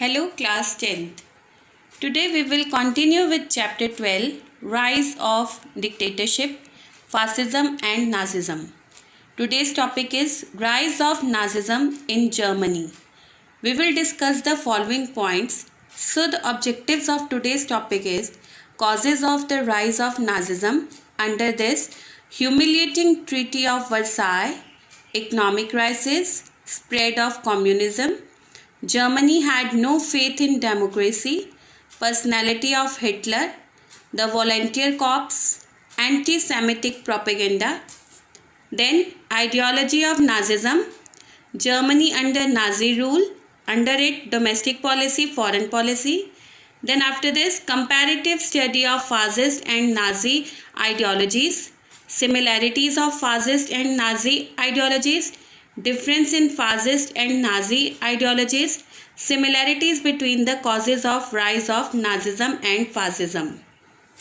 Hello class 10th. Today we will continue with chapter 12, Rise of Dictatorship, Fascism and Nazism. Today's topic is Rise of Nazism in Germany. We will discuss the following points. So the objectives of today's topic is causes of the rise of Nazism. Under this, humiliating Treaty of Versailles, economic crisis, spread of communism, Germany had no faith in democracy, personality of Hitler, the volunteer corps, anti-Semitic propaganda, then ideology of Nazism, Germany under Nazi rule, under it domestic policy, foreign policy. Then after this, comparative study of fascist and Nazi ideologies, similarities of fascist and Nazi ideologies, difference in fascist and Nazi ideologies, similarities between the causes of rise of Nazism and fascism.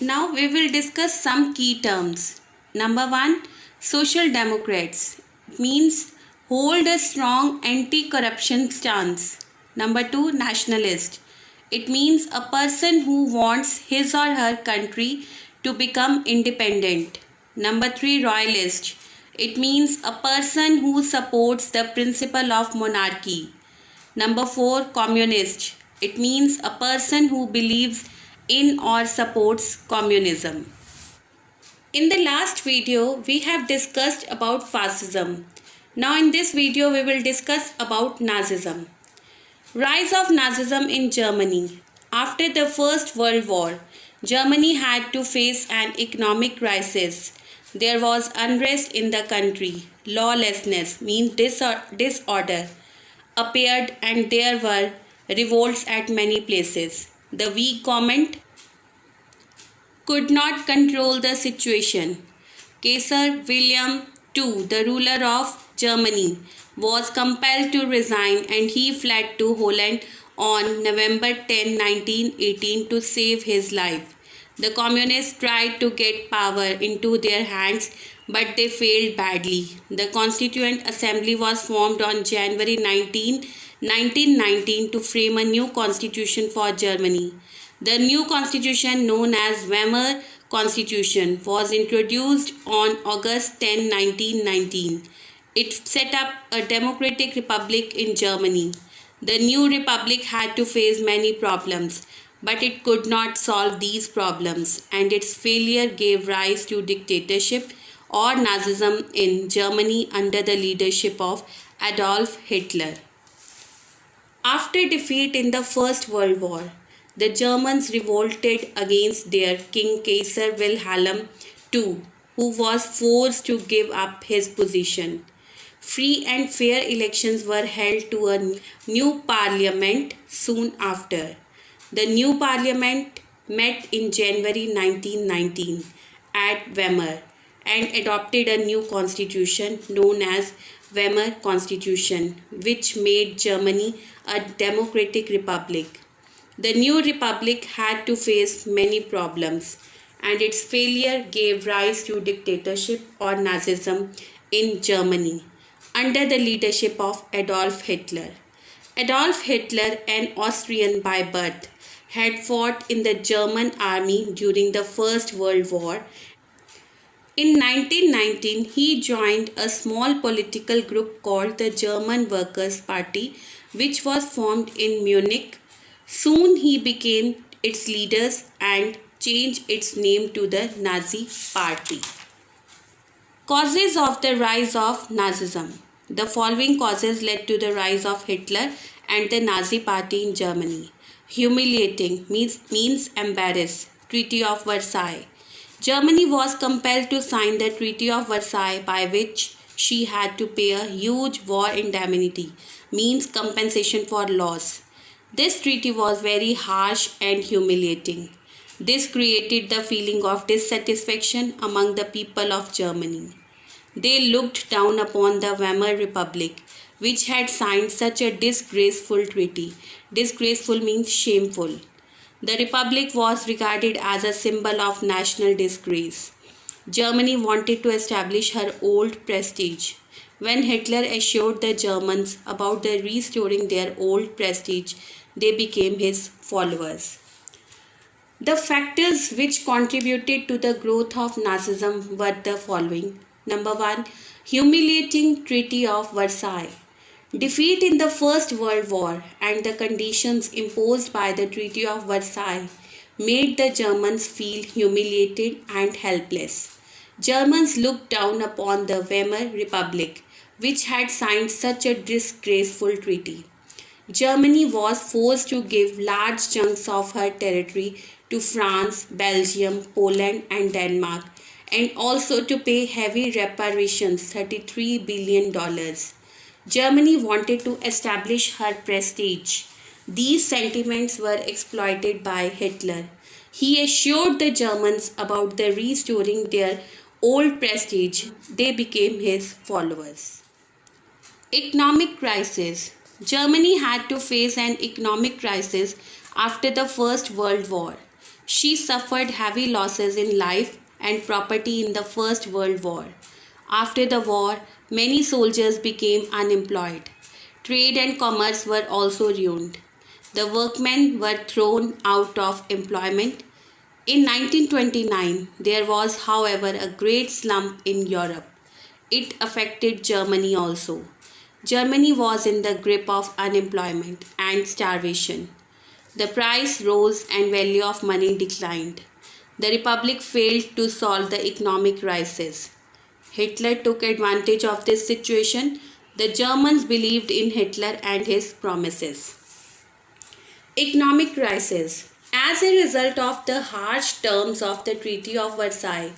Now we will discuss some key terms. Number 1, Social Democrats means hold a strong anti-corruption stance. Number 2, Nationalist. It means a person who wants his or her country to become independent. Number 3, Royalist. It means a person who supports the principle of monarchy. Number 4, Communist. It means a person who believes in or supports communism. In the last video, we have discussed about fascism. Now in this video, we will discuss about Nazism. Rise of Nazism in Germany. After the First World War, Germany had to face an economic crisis. There was unrest in the country. Lawlessness means disorder appeared and there were revolts at many places. The weak government could not control the situation. Kaiser William II, the ruler of Germany, was compelled to resign and he fled to Holland on November 10, 1918 to save his life. The communists tried to get power into their hands, but they failed badly. The Constituent Assembly was formed on January 19, 1919 to frame a new constitution for Germany. The new constitution, known as Weimar Constitution, was introduced on August 10, 1919. It set up a democratic republic in Germany. The new republic had to face many problems, but it could not solve these problems, and its failure gave rise to dictatorship or Nazism in Germany under the leadership of Adolf Hitler. After defeat in the First World War, the Germans revolted against their king Kaiser Wilhelm II, who was forced to give up his position. Free and fair elections were held to a new parliament soon after. The new parliament met in January 1919 at Weimar and adopted a new constitution known as Weimar Constitution, which made Germany a democratic republic. The new republic had to face many problems, and its failure gave rise to dictatorship or Nazism in Germany under the leadership of Adolf Hitler. Adolf Hitler, an Austrian by birth, had fought in the German army during the First World War. In 1919, he joined a small political group called the German Workers' Party, which was formed in Munich. Soon he became its leader and changed its name to the Nazi Party. Causes of the rise of Nazism. The following causes led to the rise of Hitler and the Nazi Party in Germany. Humiliating means embarrass. Treaty of Versailles. Germany was compelled to sign the Treaty of Versailles, by which she had to pay a huge war indemnity, means compensation for loss. This treaty was very harsh and humiliating. This created the feeling of dissatisfaction among the people of Germany. They looked down upon the Weimar Republic, which had signed such a disgraceful treaty. Disgraceful means shameful. The republic was regarded as a symbol of national disgrace. Germany wanted to establish her old prestige. When Hitler assured the Germans about the restoring their old prestige, they became his followers. The factors which contributed to the growth of Nazism were the following. Number one, humiliating Treaty of Versailles. Defeat in the First World War and the conditions imposed by the Treaty of Versailles made the Germans feel humiliated and helpless. Germans looked down upon the Weimar Republic, which had signed such a disgraceful treaty. Germany was forced to give large chunks of her territory to France, Belgium, Poland, and Denmark, and also to pay heavy reparations $33 billion. Germany wanted to establish her prestige. These sentiments were exploited by Hitler. He assured the Germans about the restoring their old prestige. They became his followers. Economic crisis. Germany had to face an economic crisis after the First World War. She suffered heavy losses in life and property in the First World War. After the war, many soldiers became unemployed. Trade and commerce were also ruined. The workmen were thrown out of employment. In 1929, there was, however, a great slump in Europe. It affected Germany also. Germany was in the grip of unemployment and starvation. The price rose and value of money declined. The Republic failed to solve the economic crisis. Hitler took advantage of this situation. The Germans believed in Hitler and his promises. Economic crisis. As a result of the harsh terms of the Treaty of Versailles,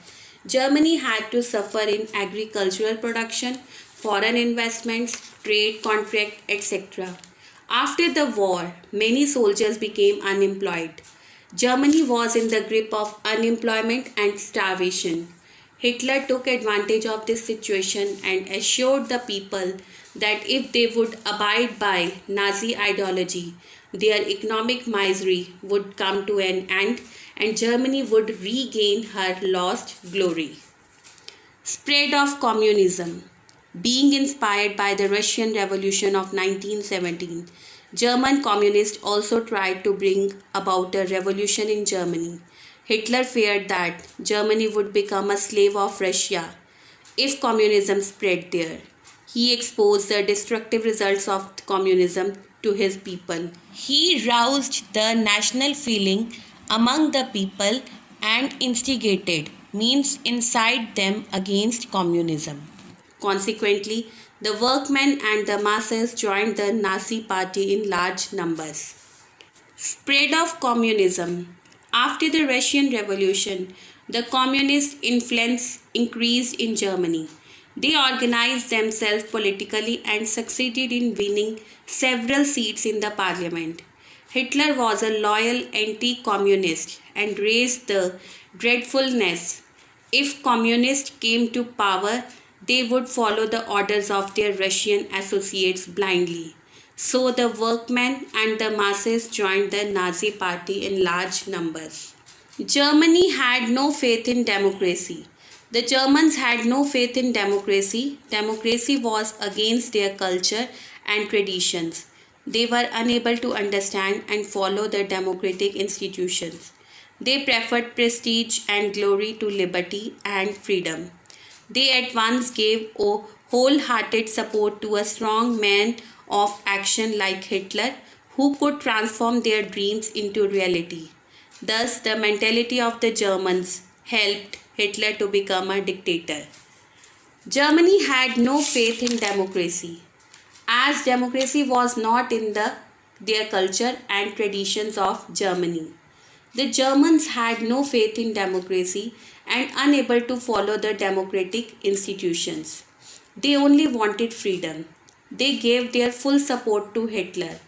Germany had to suffer in agricultural production, foreign investments, trade contract, etc. After the war, many soldiers became unemployed. Germany was in the grip of unemployment and starvation. Hitler took advantage of this situation and assured the people that if they would abide by Nazi ideology, their economic misery would come to an end and Germany would regain her lost glory. Spread of communism. Being inspired by the Russian Revolution of 1917, German communists also tried to bring about a revolution in Germany. Hitler feared that Germany would become a slave of Russia if communism spread there. He exposed the destructive results of communism to his people. He roused the national feeling among the people and instigated means inside them against communism. Consequently, the workmen and the masses joined the Nazi party in large numbers. Spread of communism. After the Russian Revolution, the communist influence increased in Germany. They organized themselves politically and succeeded in winning several seats in the parliament. Hitler was a loyal anti-communist and raised the dreadfulness. If communists came to power, they would follow the orders of their Russian associates blindly. So the workmen and the masses joined the Nazi party in large numbers. Germany had no faith in democracy. The Germans had no faith in democracy. Democracy was against their culture and traditions. They were unable to understand and follow the democratic institutions. They preferred prestige and glory to liberty and freedom. They at once gave a wholehearted support to a strong man of action like Hitler, who could transform their dreams into reality. Thus, the mentality of the Germans helped Hitler to become a dictator. Germany had no faith in democracy, as democracy was not in their culture and traditions of Germany. The Germans had no faith in democracy and unable to follow the democratic institutions. They only wanted freedom. They gave their full support to Hitler.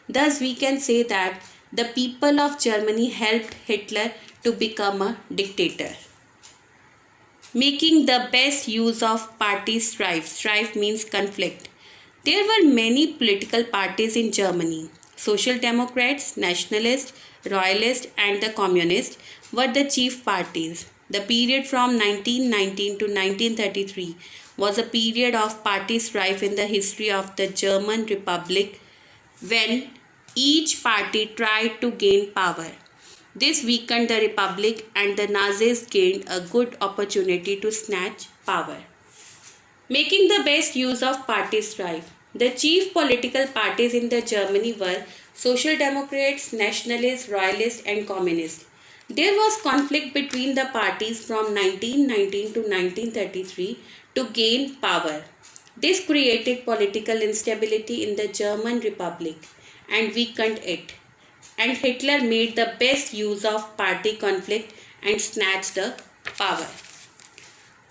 Thus, we can say that the people of Germany helped Hitler to become a dictator. Making the best use of party strife. Strife means conflict. There were many political parties in Germany. Social Democrats, Nationalists, Royalists, and the Communists were the chief parties. The period from 1919 to 1933 was a period of party strife in the history of the German Republic when each party tried to gain power. This weakened the Republic and the Nazis gained a good opportunity to snatch power. Making the best use of party strife. The chief political parties in the Germany were Social Democrats, Nationalists, Royalists and Communists. There was conflict between the parties from 1919 to 1933 to gain power. This created political instability in the German Republic and weakened it. And Hitler made the best use of party conflict and snatched the power.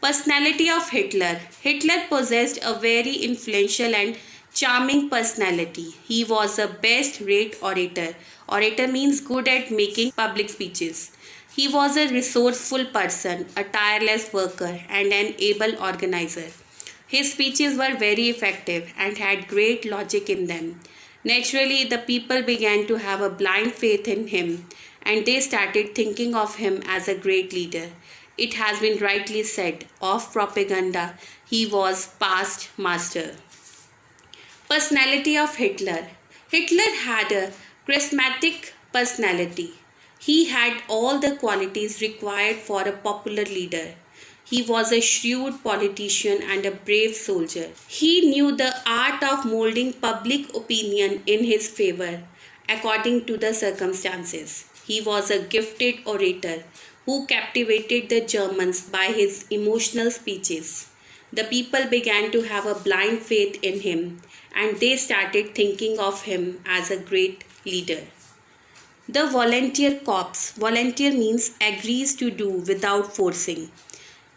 Personality of Hitler. Hitler possessed a very influential and charming personality. He was a best-rate orator. Orator means good at making public speeches. He was a resourceful person, a tireless worker, and an able organizer. His speeches were very effective and had great logic in them. Naturally, the people began to have a blind faith in him, and they started thinking of him as a great leader. It has been rightly said of propaganda, he was past master. Personality of Hitler. Hitler had a charismatic personality. He had all the qualities required for a popular leader. He was a shrewd politician and a brave soldier. He knew the art of molding public opinion in his favor according to the circumstances. He was a gifted orator who captivated the Germans by his emotional speeches. The people began to have a blind faith in him and they started thinking of him as a great leader. The volunteer corps. Volunteer means agrees to do without forcing.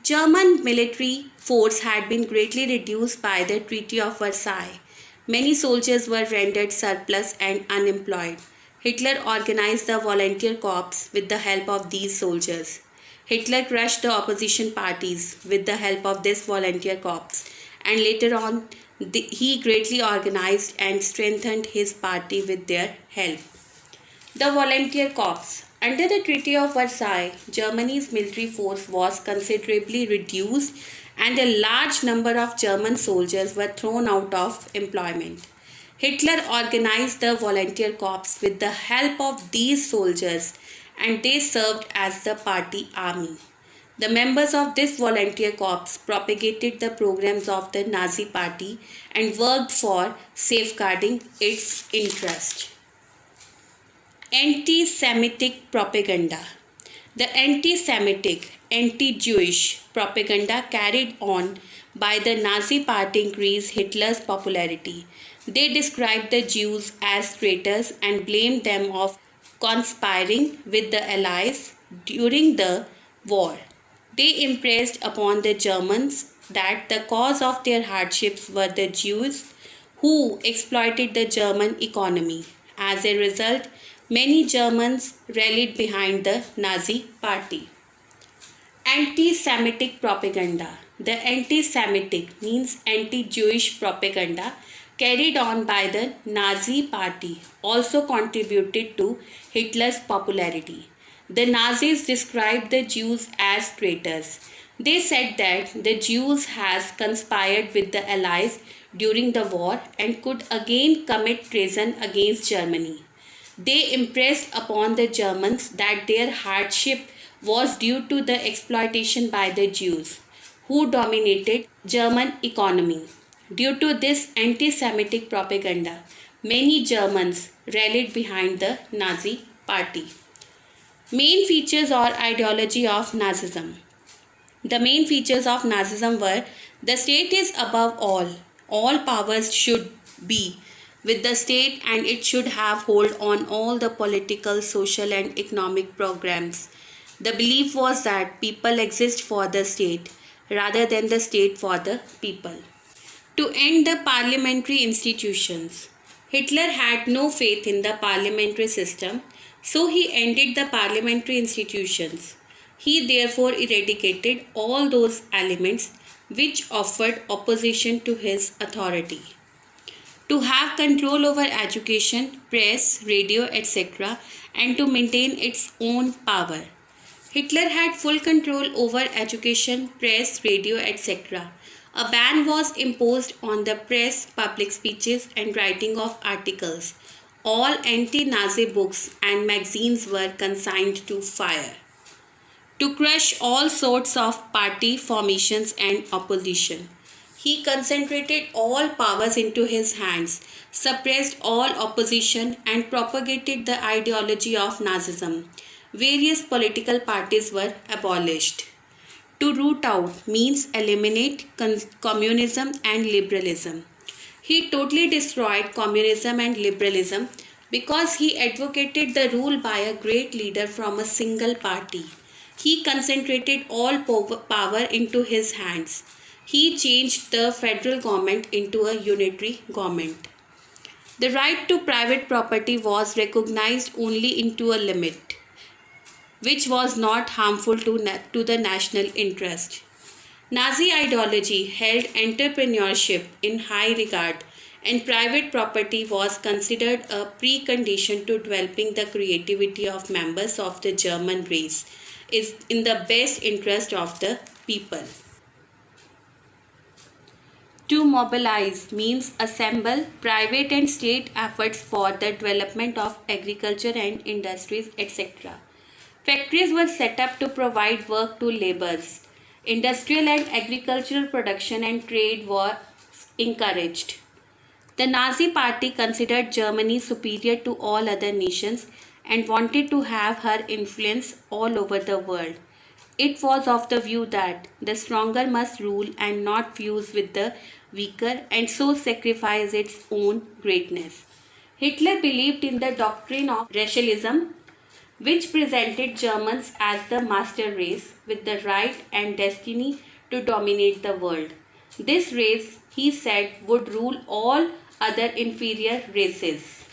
German military force had been greatly reduced by the Treaty of Versailles. Many soldiers were rendered surplus and unemployed. Hitler organized the volunteer corps with the help of these soldiers. Hitler crushed the opposition parties with the help of this volunteer corps, and later on he greatly organized and strengthened his party with their help. The volunteer corps. Under the Treaty of Versailles, Germany's military force was considerably reduced and a large number of German soldiers were thrown out of employment. Hitler organized the volunteer corps with the help of these soldiers and they served as the party army. The members of this volunteer corps propagated the programs of the Nazi party and worked for safeguarding its interest. Anti-Semitic propaganda. The anti-Semitic, anti-Jewish propaganda carried on by the Nazi party increased Hitler's popularity. They described the Jews as traitors and blamed them of conspiring with the Allies during the war. They impressed upon the Germans that the cause of their hardships were the Jews who exploited the German economy. As a result, many Germans rallied behind the Nazi party. Anti-Semitic propaganda. The anti-Semitic means anti-Jewish propaganda carried on by the Nazi party also contributed to Hitler's popularity. The Nazis described the Jews as traitors. They said that the Jews has conspired with the Allies during the war and could again commit treason against Germany. They impressed upon the Germans that their hardship was due to the exploitation by the Jews, who dominated German economy. Due to this anti-Semitic propaganda, many Germans rallied behind the Nazi party. Main features or ideology of Nazism. The main features of Nazism were the state is above all powers should be with the state and it should have hold on all the political, social and economic programs. The belief was that people exist for the state rather than the state for the people. To end the parliamentary institutions. Hitler had no faith in the parliamentary system, so he ended the parliamentary institutions. He therefore eradicated all those elements which offered opposition to his authority. To have control over education, press, radio, etc., and to maintain its own power. Hitler had full control over education, press, radio, etc. A ban was imposed on the press, public speeches, and writing of articles. All anti-Nazi books and magazines were consigned to fire. To crush all sorts of party formations and opposition, he concentrated all powers into his hands, suppressed all opposition, and propagated the ideology of Nazism. Various political parties were abolished. To root out means eliminate communism and liberalism. He totally destroyed communism and liberalism because he advocated the rule by a great leader from a single party. He concentrated all power into his hands. He changed the federal government into a unitary government. The right to private property was recognized only into a limit, which was not harmful to the national interest. Nazi ideology held entrepreneurship in high regard, and private property was considered a precondition to developing the creativity of members of the German race is in the best interest of the people. To mobilize means assemble private and state efforts for the development of agriculture and industries, etc. Factories were set up to provide work to laborers. Industrial and agricultural production and trade was encouraged. The Nazi Party considered Germany superior to all other nations and wanted to have her influence all over the world. It was of the view that the stronger must rule and not fuse with the weaker and so sacrifice its own greatness. Hitler believed in the doctrine of racialism, which presented Germans as the master race with the right and destiny to dominate the world. This race, he said, would rule all other inferior races.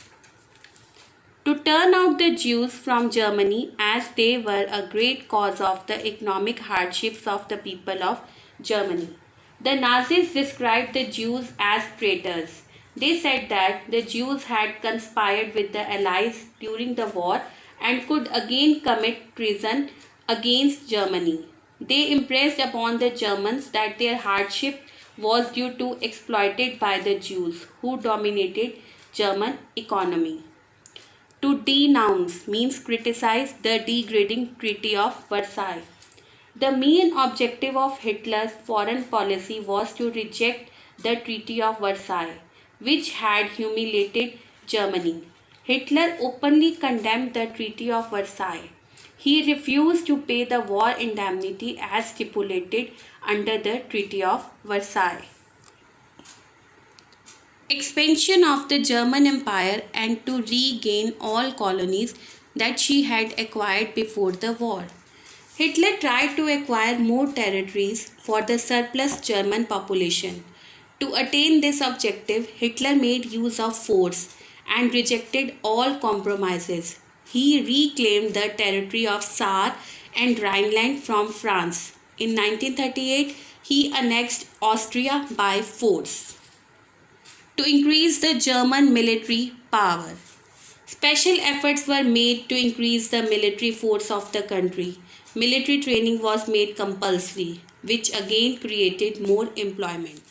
To turn out the Jews from Germany, as they were a great cause of the economic hardships of the people of Germany. The Nazis described the Jews as traitors. They said that the Jews had conspired with the Allies during the war and could again commit treason against Germany. They impressed upon the Germans that their hardship was due to exploited by the Jews who dominated German economy. To denounce means criticize the degrading Treaty of Versailles. The main objective of Hitler's foreign policy was to reject the Treaty of Versailles, which had humiliated Germany. Hitler openly condemned the Treaty of Versailles. He refused to pay the war indemnity as stipulated under the Treaty of Versailles. Expansion of the German Empire and to regain all colonies that she had acquired before the war. Hitler tried to acquire more territories for the surplus German population. To attain this objective, Hitler made use of force and rejected all compromises. He reclaimed the territory of Saar and Rhineland from France. In 1938, he annexed Austria by force. To increase the German military power, special efforts were made to increase the military force of the country. Military training was made compulsory, which again created more employment.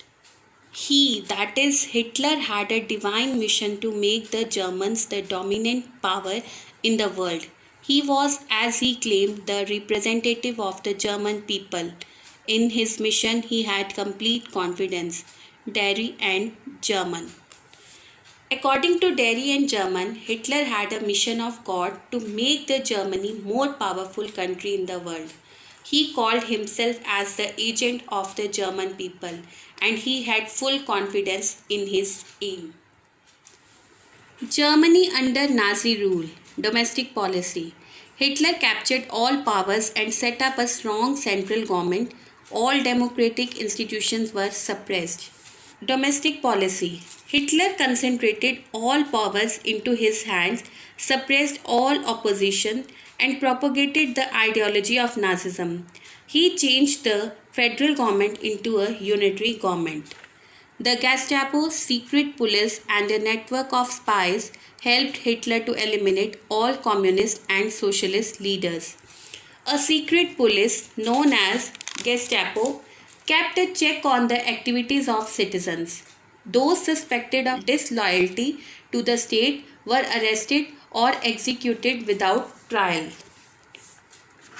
He, that is Hitler, had a divine mission to make the Germans the dominant power in the world. He was, as he claimed, the representative of the German people. In his mission, he had complete confidence. Dairy and German. According to Dairy and German, Hitler had a mission of God to make the Germany more powerful country in the world. He called himself as the agent of the German people and he had full confidence in his aim. Germany under Nazi rule, domestic policy. Hitler captured all powers and set up a strong central government. All democratic institutions were suppressed. Domestic policy. Hitler concentrated all powers into his hands, suppressed all opposition, and propagated the ideology of Nazism. He changed the federal government into a unitary government. The Gestapo, secret police, and a network of spies helped Hitler to eliminate all communist and socialist leaders. A secret police known as Gestapo kept a check on the activities of citizens. Those suspected of disloyalty to the state were arrested or executed without trial.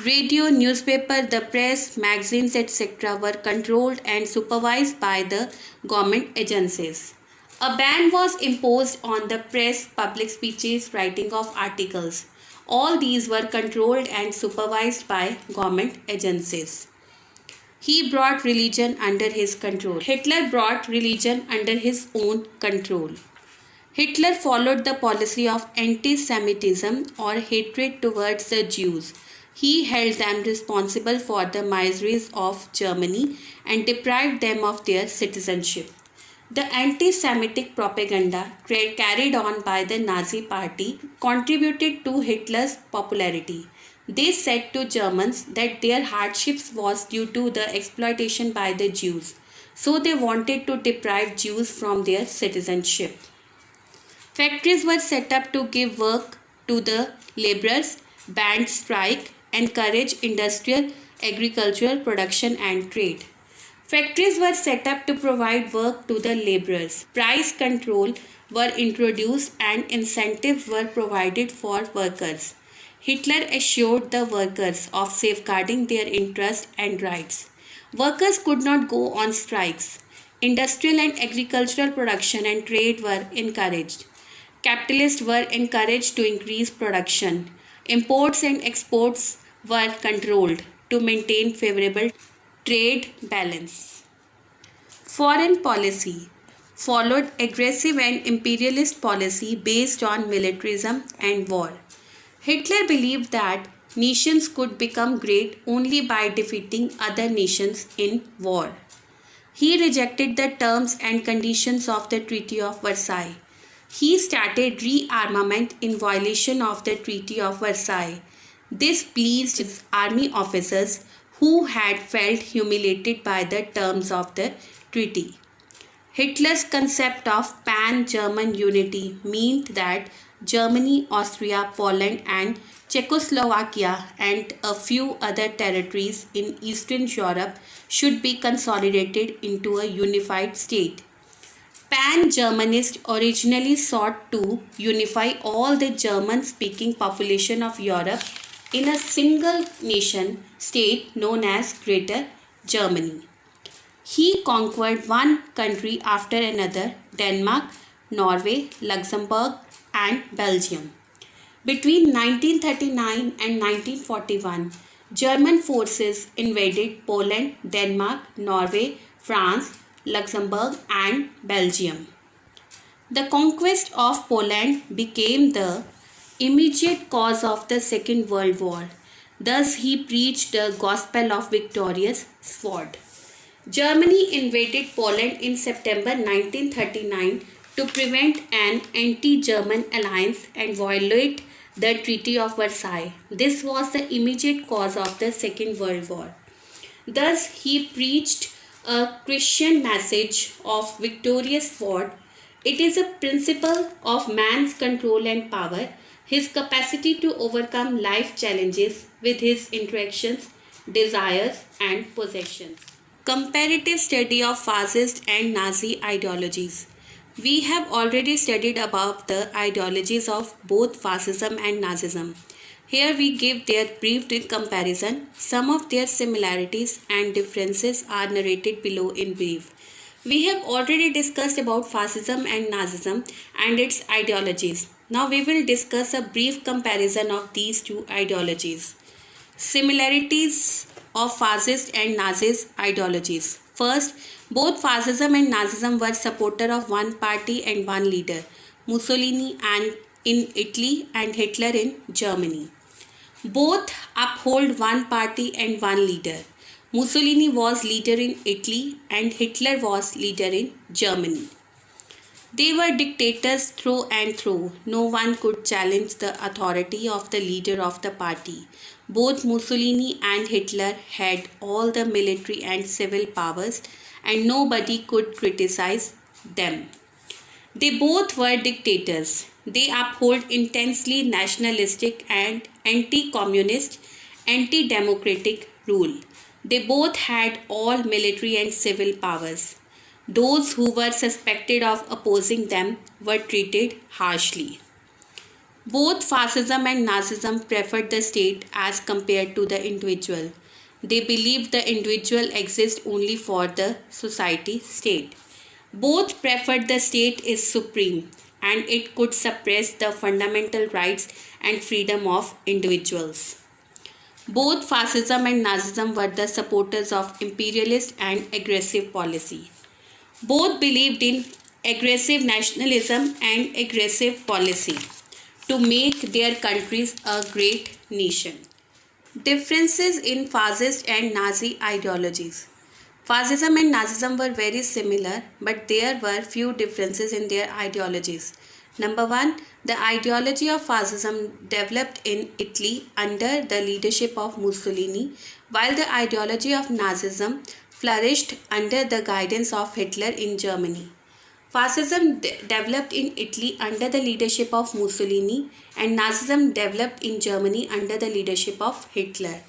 Radio, newspaper, the press, magazines, etc. were controlled and supervised by the government agencies. A ban was imposed on the press, public speeches, writing of articles. All these were controlled and supervised by government agencies. He brought religion under his control. Hitler brought religion under his own control. Hitler followed the policy of anti-Semitism or hatred towards the Jews. He held them responsible for the miseries of Germany and deprived them of their citizenship. The anti-Semitic propaganda carried on by the Nazi Party contributed to Hitler's popularity. They said to Germans that their hardships was due to the exploitation by the Jews, so they wanted to deprive Jews from their citizenship. Factories were set up to give work to the laborers, banned strike, encouraged industrial, agricultural production and trade. Factories were set up to provide work to the laborers. Price control were introduced and incentives were provided for workers. Hitler assured the workers of safeguarding their interests and rights. Workers could not go on strikes. Industrial and agricultural production and trade were encouraged. Capitalists were encouraged to increase production. Imports and exports were controlled to maintain favorable trade balance. Foreign policy followed aggressive and imperialist policy based on militarism and war. Hitler believed that nations could become great only by defeating other nations in war. He rejected the terms and conditions of the Treaty of Versailles. He started rearmament in violation of the Treaty of Versailles. This pleased his army officers who had felt humiliated by the terms of the treaty. Hitler's concept of pan-German unity meant that Germany, Austria, Poland and Czechoslovakia and a few other territories in Eastern Europe should be consolidated into a unified state. Pan-Germanists originally sought to unify all the German-speaking population of Europe in a single nation state known as Greater Germany. He conquered one country after another: Denmark, Norway, Luxembourg and Belgium. Between 1939 and 1941, German forces invaded Poland, Denmark, Norway, France, Luxembourg and Belgium. The conquest of Poland became the immediate cause of the Second World War. Thus he preached the gospel of victorious sword. Germany invaded Poland in September 1939 to prevent an anti-German alliance and violate the Treaty of Versailles. This was the immediate cause of the Second World War. Thus he preached a Christian message of victorious sword. It is a principle of man's control and power, his capacity to overcome life challenges with his interactions, desires and possessions. Comparative study of fascist and Nazi ideologies. We have already studied above the ideologies of both fascism and Nazism. Here we give their brief comparison. Some of their similarities and differences are narrated below in brief. We have already discussed about fascism and Nazism and its ideologies. Now we will discuss a brief comparison of these two ideologies. Similarities of fascist and Nazis ideologies. First, both fascism and Nazism were supporters of one party and one leader, Mussolini in Italy and Hitler in Germany. Both uphold one party and one leader. Mussolini was leader in Italy and Hitler was leader in Germany. They were dictators through and through. No one could challenge the authority of the leader of the party. Both Mussolini and Hitler had all the military and civil powers and nobody could criticize them. They both were dictators. They uphold intensely nationalistic and anti-communist, anti-democratic rule. They both had all military and civil powers. Those who were suspected of opposing them were treated harshly. Both fascism and Nazism preferred the state as compared to the individual. They believed the individual exists only for the society state. Both preferred the state is supreme and it could suppress the fundamental rights and freedom of individuals. Both fascism and Nazism were the supporters of imperialist and aggressive policy. Both believed in aggressive nationalism and aggressive policy to make their countries a great nation. Differences in fascist and Nazi ideologies. Fascism and Nazism were very similar, but there were few differences in their ideologies. Number one, the ideology of fascism developed in Italy under the leadership of Mussolini, while the ideology of Nazism flourished under the guidance of Hitler in Germany. Fascism developed in Italy under the leadership of Mussolini, and Nazism developed in Germany under the leadership of Hitler.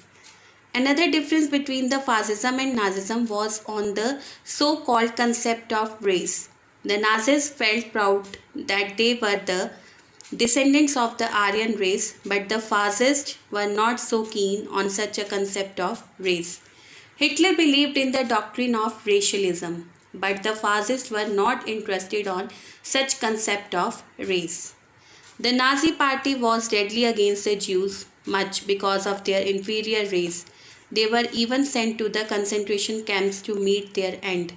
Another difference between the fascism and Nazism was on the so-called concept of race. The Nazis felt proud that they were the descendants of the Aryan race, but the fascists were not so keen on such a concept of race. Hitler believed in the doctrine of racialism, but the fascists were not interested on such concept of race. The Nazi party was deadly against the Jews, much because of their inferior race. They were even sent to the concentration camps to meet their end.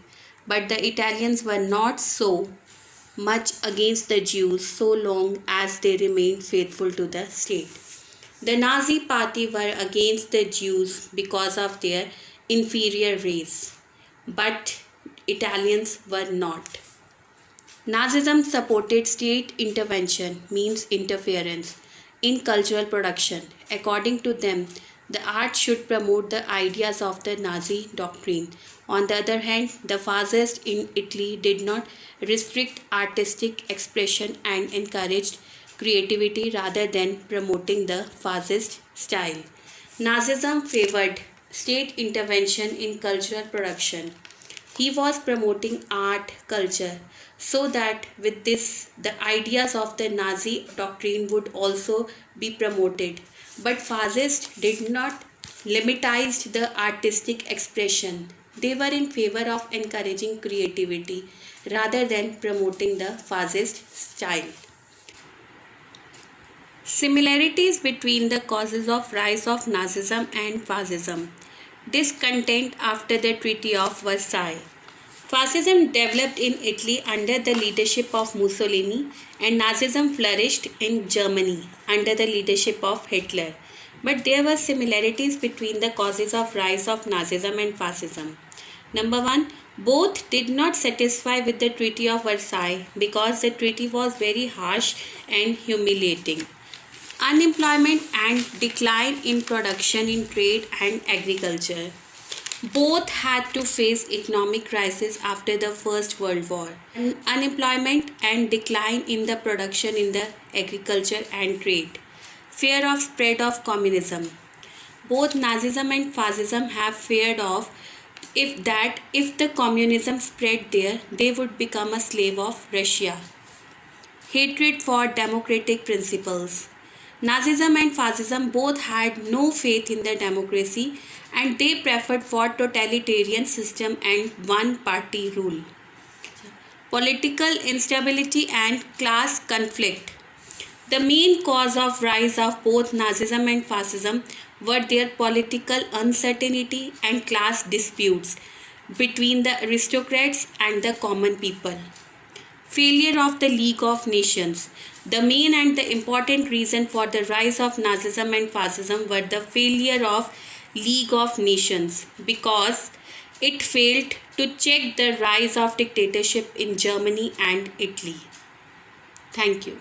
But the Italians were not so much against the Jews so long as they remained faithful to the state. The Nazi party were against the Jews because of their inferior race, but Italians were not. Nazism supported state intervention, means interference, in cultural production. According to them, the art should promote the ideas of the Nazi doctrine. On the other hand, the fascists in Italy did not restrict artistic expression and encouraged creativity rather than promoting the fascist style. Nazism favored state intervention in cultural production. He was promoting art, culture, so that with this, the ideas of the Nazi doctrine would also be promoted. But fascists did not limitize the artistic expression. They were in favor of encouraging creativity rather than promoting the fascist style. Similarities between the causes of rise of Nazism and fascism. Discontent after the Treaty of Versailles. Fascism developed in Italy under the leadership of Mussolini, and Nazism flourished in Germany under the leadership of Hitler. But there were similarities between the causes of rise of Nazism and fascism. Number one, both did not satisfy with the Treaty of Versailles because the treaty was very harsh and humiliating. Unemployment and decline in production in trade and agriculture. Both had to face economic crisis after the First World War. Unemployment and decline in the production in the agriculture and trade. Fear of spread of communism. Both Nazism and fascism have feared of if the communism spread there, they would become a slave of Russia. Hatred for democratic principles. Nazism and fascism both had no faith in the democracy and they preferred for totalitarian system and one-party rule. Political instability and class conflict. The main cause of rise of both Nazism and fascism were their political uncertainty and class disputes between the aristocrats and the common people. Failure of the League of Nations. The main and the important reason for the rise of Nazism and fascism were the failure of League of Nations because it failed to check the rise of dictatorship in Germany and Italy. Thank you.